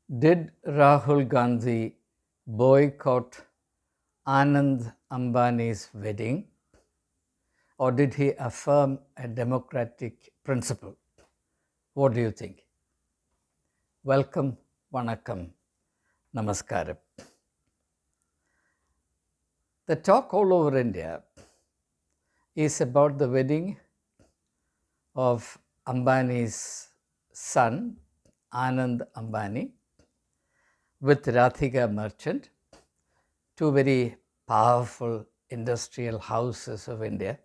Did Rahul Gandhi boycott Anand Ambani's wedding, or did he affirm a democratic principle? What do you think? Welcome, Vanakkam, Namaskaram. The talk all over India is about the wedding of Ambani's son, Anand Ambani, with Radhika Merchant, two very powerful industrial houses of India.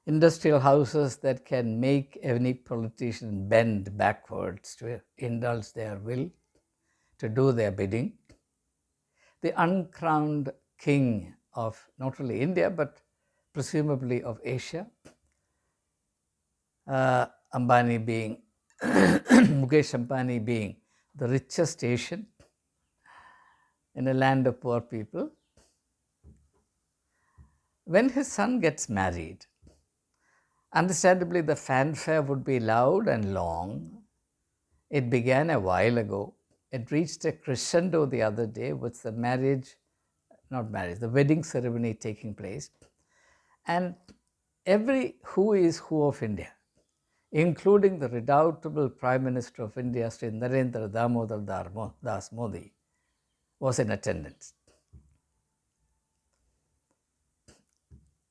Industrial houses that can make any politician bend backwards to indulge their will, to do their bidding. The uncrowned king of not only India but presumably of Asia, Ambani being, Mukesh Ambani being the richest Asian in a land of poor people. When his son gets married, understandably the fanfare would be loud and long. It began a while ago. It reached a crescendo the other day with the the wedding ceremony taking place. And every who is who of India, including the redoubtable Prime Minister of India, Sri Narendra Damodar Das Modi, was in attendance.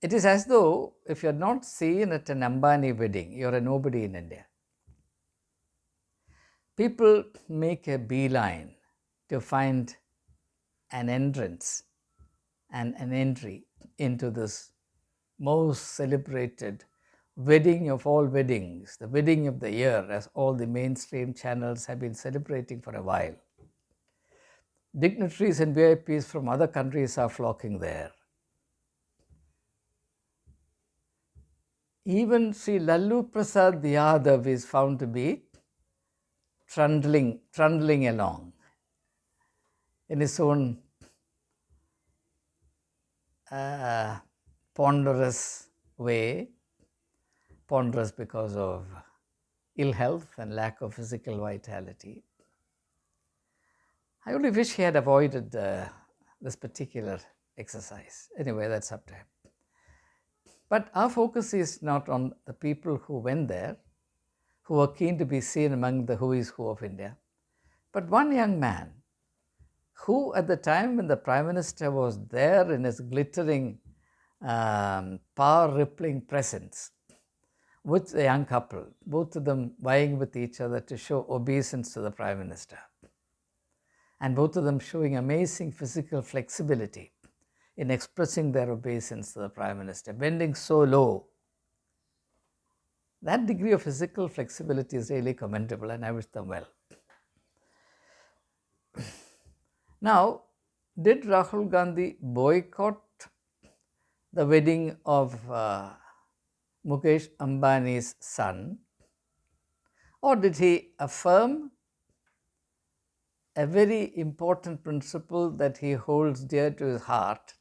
It is as though if you're not seen at an Ambani wedding, you're a nobody in India. People make a beeline to find an entrance and an entry into this most celebrated wedding of all weddings, the wedding of the year, as all the mainstream channels have been celebrating for a while. Dignitaries and VIPs from other countries are flocking there. Even Sri Lalu Prasad Yadav is found to be trundling along in his own ponderous way, ponderous because of ill health and lack of physical vitality. I only wish he had avoided this particular exercise. Anyway, that's up to him. But our focus is not on the people who went there, who were keen to be seen among the who is who of India, but one young man who at the time when the Prime Minister was there in his glittering, power-rippling presence with a young couple, both of them vying with each other to show obeisance to the Prime Minister, and both of them showing amazing physical flexibility in expressing their obeisance to the Prime Minister, bending so low. That degree of physical flexibility is really commendable, and I wish them well. Now, did Rahul Gandhi boycott the wedding of Mukesh Ambani's son, or did he affirm a very important principle that he holds dear to his heart,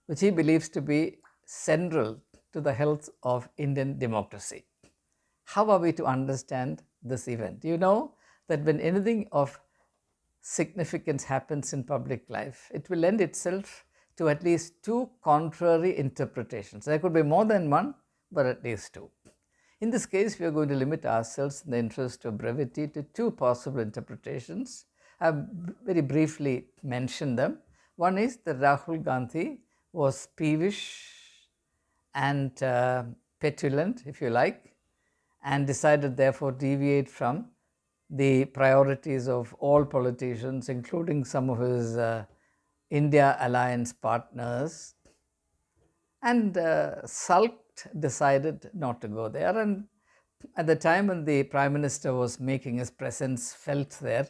which he believes to be central to the health of Indian democracy? How are we to understand this event? You know that when anything of significance happens in public life, it will lend itself to at least two contrary interpretations. There could be more than one, but at least two. In this case, we are going to limit ourselves in the interest of brevity to two possible interpretations. I have very briefly mentioned them. One is that Rahul Gandhi was peevish and petulant, if you like, and decided therefore deviate from the priorities of all politicians, including some of his India alliance partners, and sulked, decided not to go there. And at the time when the Prime Minister was making his presence felt there,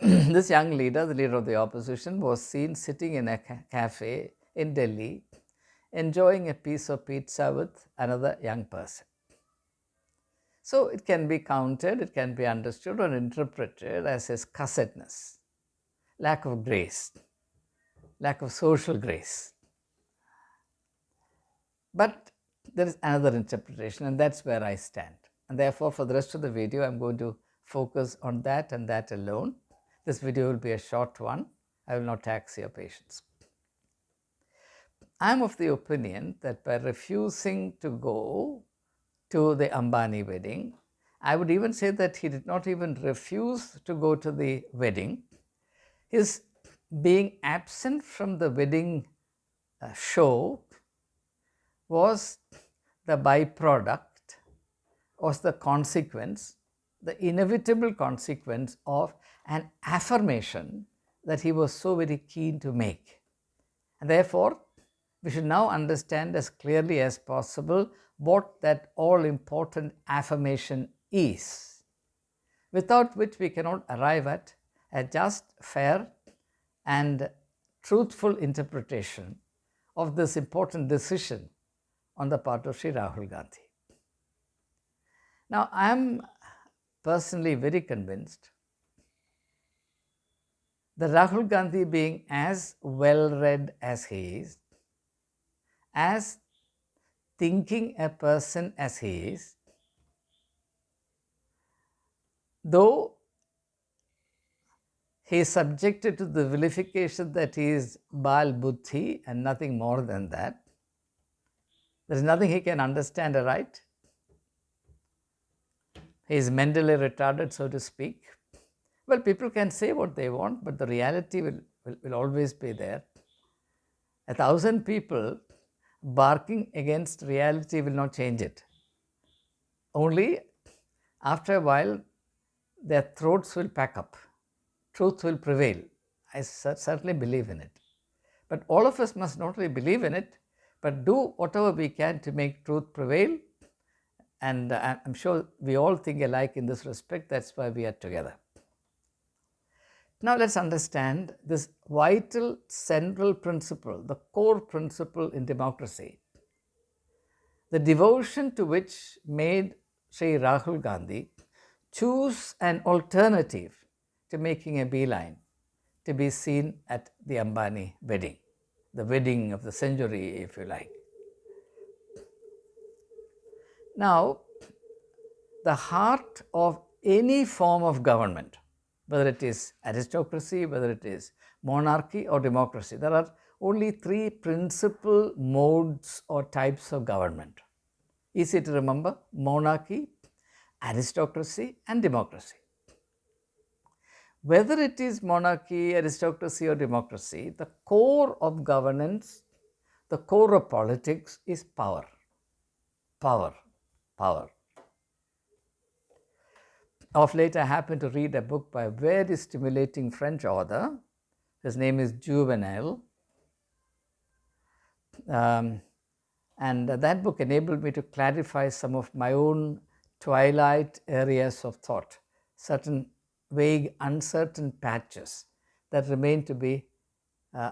this young leader, the leader of the opposition, was seen sitting in a cafe in Delhi, enjoying a piece of pizza with another young person. So it can be counted, it can be understood or interpreted as his cussedness, lack of grace, lack of social grace. But there is another interpretation, and that's where I stand. And therefore, for the rest of the video, I'm going to focus on that and that alone. This video will be a short one. I will not tax your patience. I am of the opinion that by refusing to go to the Ambani wedding, I would even say that he did not even refuse to go to the wedding. His being absent from the wedding show was the byproduct, was the consequence, the inevitable consequence of an affirmation that he was so very keen to make. And therefore, we should now understand as clearly as possible what that all-important affirmation is, without which we cannot arrive at a just, fair and truthful interpretation of this important decision on the part of Sri Rahul Gandhi. Now, I am personally very convinced that Rahul Gandhi, being as well-read as he is, as thinking a person as he is, though he is subjected to the vilification that he is Bal Buddhi and nothing more than that, there is nothing he can understand aright. He is mentally retarded, so to speak. Well, people can say what they want, but the reality will always be there. 1,000 people barking against reality will not change it. Only after a while, their throats will pack up. Truth will prevail. I certainly believe in it. But all of us must not only believe in it, but do whatever we can to make truth prevail. And I'm sure we all think alike in this respect. That's why we are together. Now let's understand this vital central principle, the core principle in democracy, the devotion to which made Sri Rahul Gandhi choose an alternative to making a beeline to be seen at the Ambani wedding, the wedding of the century, if you like. Now, the heart of any form of government, whether it is aristocracy, whether it is monarchy or democracy, there are only three principal modes or types of government. Easy to remember: monarchy, aristocracy and democracy. Whether it is monarchy, aristocracy or democracy, the core of governance, the core of politics is power. Power. Power. Of late, I happened to read a book by a very stimulating French author. His name is Juvenal. And that book enabled me to clarify some of my own twilight areas of thought, certain vague, uncertain patches that remain to be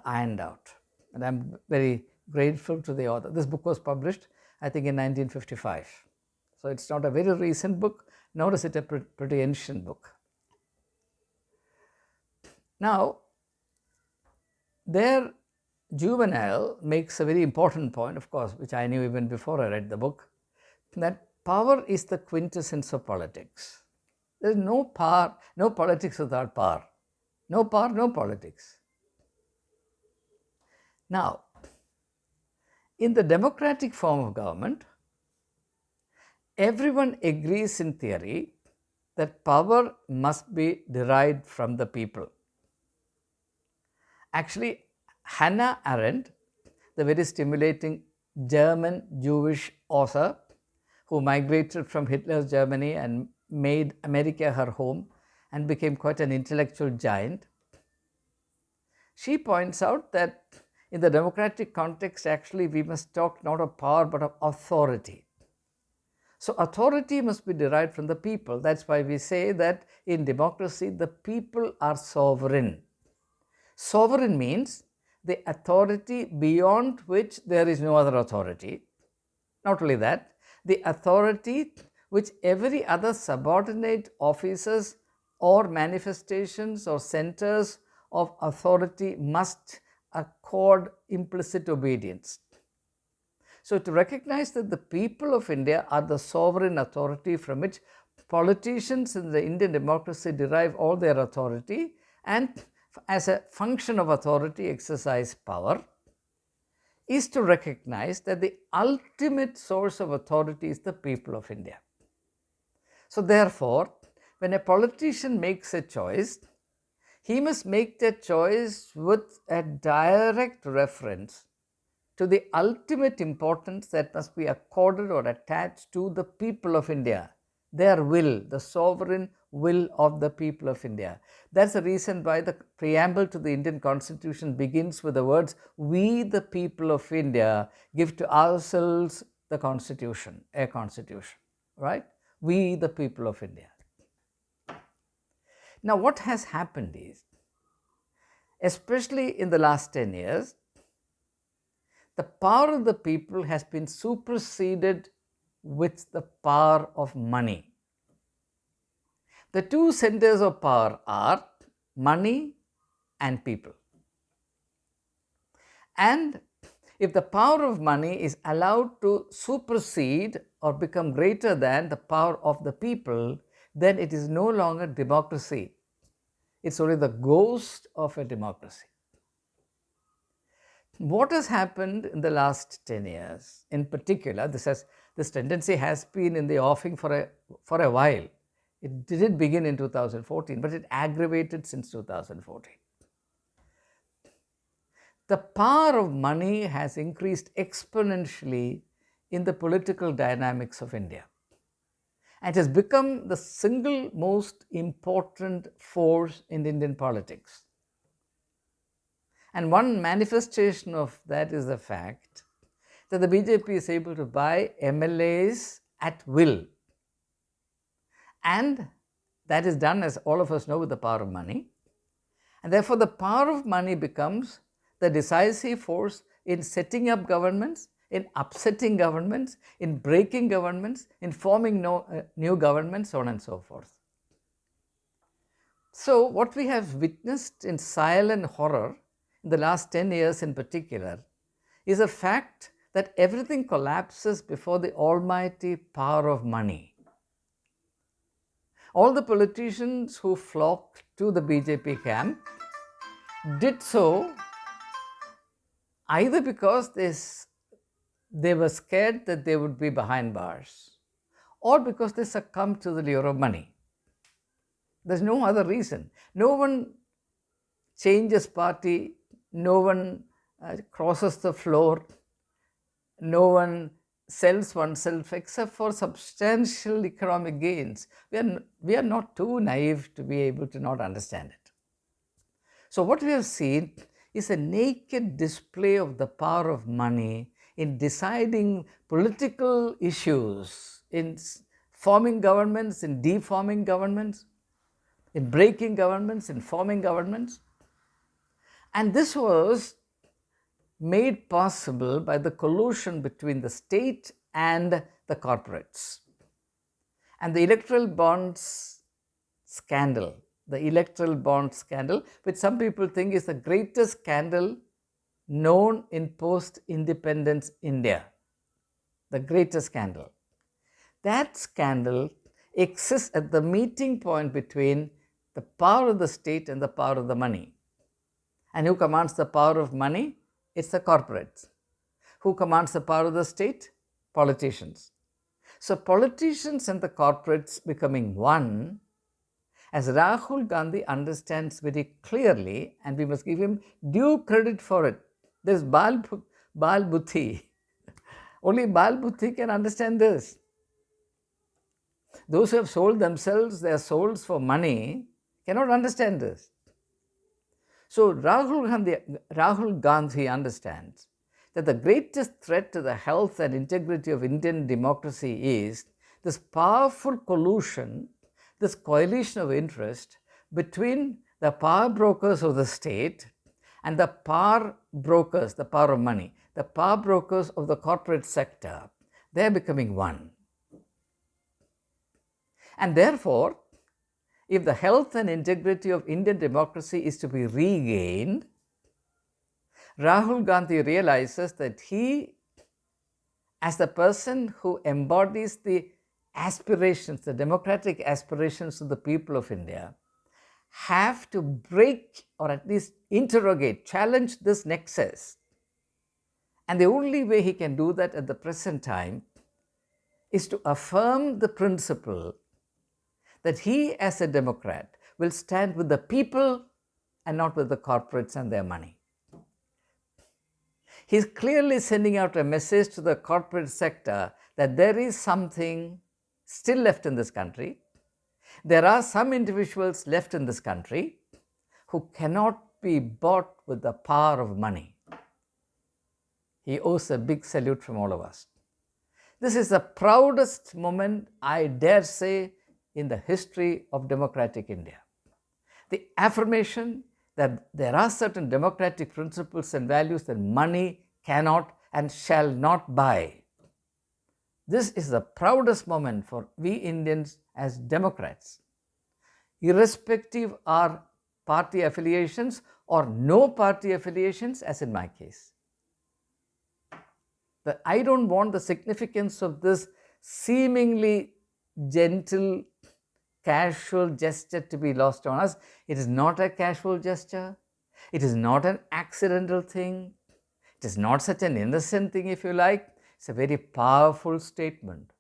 ironed out. And I'm very grateful to the author. This book was published, I think, in 1955. So it's not a very recent book, nor is it a pretty ancient book. Now, there Juvenal makes a very important point, of course, which I knew even before I read the book, that power is the quintessence of politics. There is no power, no politics without power. No power, no politics. Now, in the democratic form of government, everyone agrees in theory that power must be derived from the people. Actually, Hannah Arendt, the very stimulating German Jewish author who migrated from Hitler's Germany and made America her home and became quite an intellectual giant, she points out that in the democratic context, actually, we must talk not of power but of authority. So authority must be derived from the people. That's why we say that in democracy, the people are sovereign. Sovereign means the authority beyond which there is no other authority. Not only that, the authority which every other subordinate officers or manifestations or centers of authority must accord implicit obedience. So to recognize that the people of India are the sovereign authority from which politicians in the Indian democracy derive all their authority and as a function of authority exercise power, is to recognize that the ultimate source of authority is the people of India. So therefore, when a politician makes a choice, he must make that choice with a direct reference to the ultimate importance that must be accorded or attached to the people of India, their will, the sovereign will of the people of India. That's the reason why the preamble to the Indian Constitution begins with the words, "We the people of India give to ourselves the Constitution, a Constitution," right? We the people of India. Now what has happened is, especially in the last 10 years, the power of the people has been superseded with the power of money. The two centers of power are money and people. And if the power of money is allowed to supersede or become greater than the power of the people, then it is no longer democracy. It's only the ghost of a democracy. What has happened in the last 10 years, in particular, this tendency has been in the offing for a while. It didn't begin in 2014, but it aggravated since 2014. The power of money has increased exponentially in the political dynamics of India. And it has become the single most important force in Indian politics. And one manifestation of that is the fact that the BJP is able to buy MLAs at will. And that is done, as all of us know, with the power of money. And therefore, the power of money becomes the decisive force in setting up governments, in upsetting governments, in breaking governments, in forming new governments, so on and so forth. So, what we have witnessed in silent horror in the last 10 years in particular is a fact that everything collapses before the almighty power of money. All the politicians who flocked to the BJP camp did so either because they were scared that they would be behind bars, or because they succumbed to the lure of money. There's no other reason. No one changes party, no one crosses the floor, no one sells oneself except for substantial economic gains. We are not too naive to be able to not understand it. So what we have seen is a naked display of the power of money in deciding political issues, in forming governments, in deforming governments, in breaking governments, in forming governments. And this was made possible by the collusion between the state and the corporates. And the electoral bonds scandal, which some people think is the greatest scandal known in post-independence India, the greatest scandal. That scandal exists at the meeting point between the power of the state and the power of the money. And who commands the power of money? It's the corporates. Who commands the power of the state? Politicians. So politicians and the corporates becoming one, as Rahul Gandhi understands very clearly, and we must give him due credit for it. There's Bal Buddhi. Only Bal Buddhi can understand this. Those who have sold themselves, their souls for money, cannot understand this. So Rahul Gandhi understands that the greatest threat to the health and integrity of Indian democracy is this powerful collusion, this coalition of interest between the power brokers of the state and the power brokers, the power of money, the power brokers of the corporate sector. They are becoming one. And therefore, if the health and integrity of Indian democracy is to be regained, Rahul Gandhi realizes that he, as the person who embodies the aspirations, the democratic aspirations of the people of India, have to break or at least interrogate, challenge this nexus. And the only way he can do that at the present time is to affirm the principle that he, as a Democrat, will stand with the people and not with the corporates and their money. He's clearly sending out a message to the corporate sector that there is something still left in this country. There are some individuals left in this country who cannot be bought with the power of money. He owes a big salute from all of us. This is the proudest moment, I dare say, in the history of democratic India. The affirmation that there are certain democratic principles and values that money cannot and shall not buy. This is the proudest moment for we Indians as Democrats, irrespective of our party affiliations or no party affiliations, as in my case. I don't want the significance of this seemingly gentle, casual gesture to be lost on us. It is not a casual gesture. It is not an accidental thing. It is not such an innocent thing, if you like. It's a very powerful statement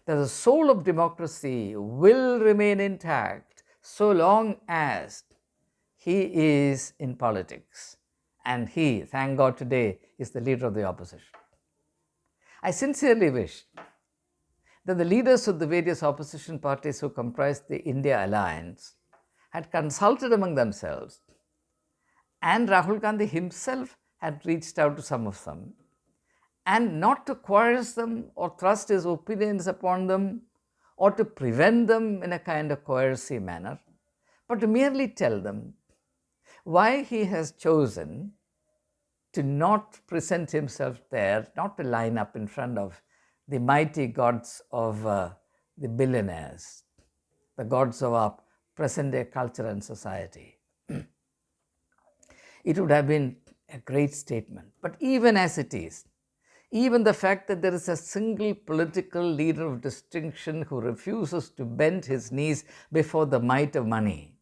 that the soul of democracy will remain intact so long as he is in politics. And he, thank God, today is the leader of the opposition. I sincerely wish that the leaders of the various opposition parties who comprise the India Alliance had consulted among themselves, and Rahul Gandhi himself had reached out to some of them, and not to coerce them or thrust his opinions upon them or to prevent them in a kind of coercive manner, but to merely tell them why he has chosen to not present himself there, not to line up in front of the mighty gods of the billionaires, the gods of our present-day culture and society. It would have been a great statement. But even as it is, even the fact that there is a single political leader of distinction who refuses to bend his knees before the might of money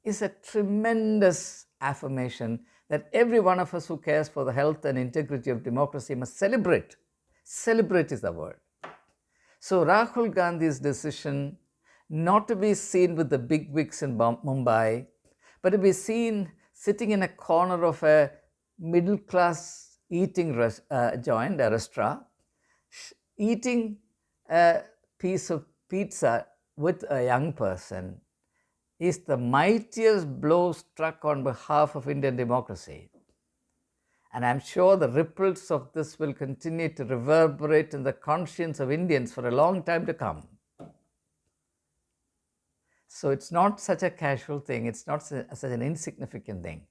is a tremendous affirmation that every one of us who cares for the health and integrity of democracy must celebrate. Celebrate is the word. So Rahul Gandhi's decision not to be seen with the big wigs in Mumbai, but to be seen sitting in a corner of a middle-class eating joint, a restaurant, eating a piece of pizza with a young person, is the mightiest blow struck on behalf of Indian democracy. And I'm sure the ripples of this will continue to reverberate in the conscience of Indians for a long time to come. So it's not such a casual thing, it's not such an insignificant thing.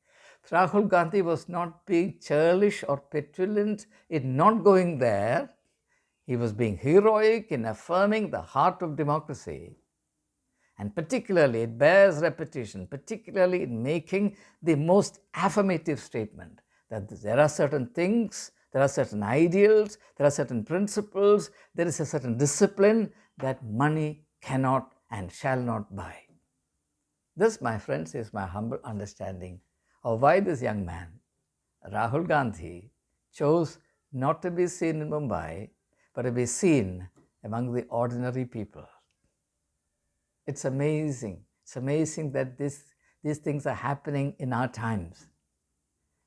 Rahul Gandhi was not being churlish or petulant in not going there. He was being heroic in affirming the heart of democracy. And particularly, it bears repetition, particularly in making the most affirmative statement that there are certain things, there are certain ideals, there are certain principles, there is a certain discipline that money cannot and shall not buy. This, my friends, is my humble understanding of why this young man, Rahul Gandhi, chose not to be seen in Mumbai, but to be seen among the ordinary people. It's amazing. It's amazing that these things are happening in our times.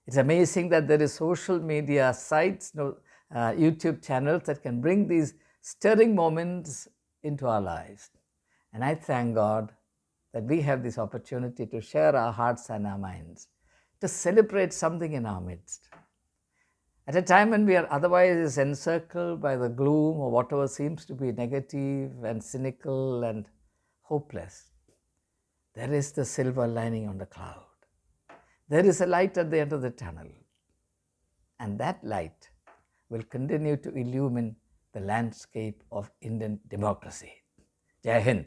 It's amazing that there is social media sites, YouTube channels that can bring these stirring moments into our lives. And I thank God that we have this opportunity to share our hearts and our minds, to celebrate something in our midst. At a time when we are otherwise encircled by the gloom or whatever seems to be negative and cynical and hopeless, there is the silver lining on the cloud. There is a light at the end of the tunnel, and that light will continue to illumine the landscape of Indian democracy. Jai Hind.